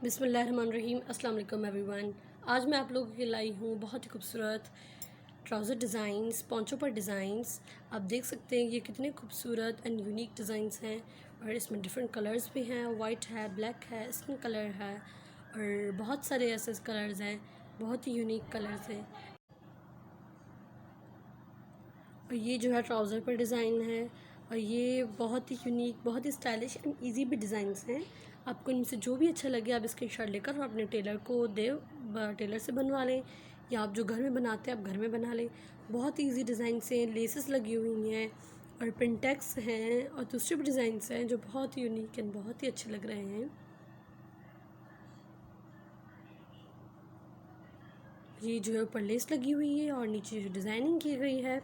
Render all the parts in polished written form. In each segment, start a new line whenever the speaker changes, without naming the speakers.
बिस्मिल्लाहिर्रहमानिर्रहीम। अस्सलाम वालेकुम एवरीवन। आज मैं आप लोगों के लिए लाई हूँ बहुत ही खूबसूरत ट्राउज़र डिज़ाइंस, पोंचो पर डिज़ाइंस। आप देख सकते हैं ये कितने खूबसूरत एंड यूनिक डिज़ाइंस हैं और इसमें डिफरेंट कलर्स भी हैं। वाइट है, ब्लैक है, स्किन कलर है और बहुत सारे ऐसे कलर्स हैं, बहुत ही यूनिक कलर्स हैं। और ये जो है ट्राउज़र पर डिज़ाइन है और ये बहुत ही यूनिक, बहुत ही स्टाइलिश एंड इजी भी डिज़ाइंस हैं। आपको इनसे जो भी अच्छा लगे आप स्क्रीनशॉट लेकर अपने टेलर को टेलर से बनवा लें, या आप जो घर में बनाते हैं आप घर में बना लें। बहुत ही ईजी डिज़ाइन से लेसेस लगी हुई हैं और प्रिंटेक्स हैं और दूसरे भी डिज़ाइंस हैं जो बहुत ही यूनिक एंड बहुत ही अच्छे लग रहे हैं। ये जो है ऊपर लेस लगी हुई है और नीचे जो डिज़ाइनिंग की गई है,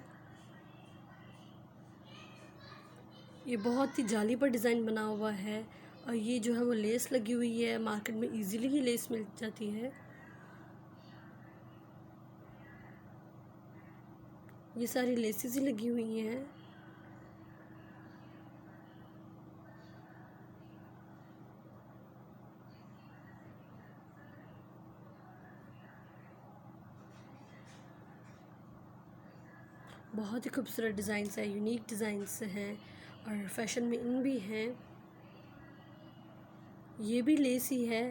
ये बहुत ही जाली पर डिज़ाइन बना हुआ है और ये जो है वो लेस लगी हुई है। मार्केट में इजीली ही लेस मिल जाती है। ये सारी लेसेस ही लगी हुई हैं। बहुत ही खूबसूरत डिज़ाइंस है, यूनिक डिज़ाइंस हैं और फैशन में इन भी हैं। ये भी लेस ही है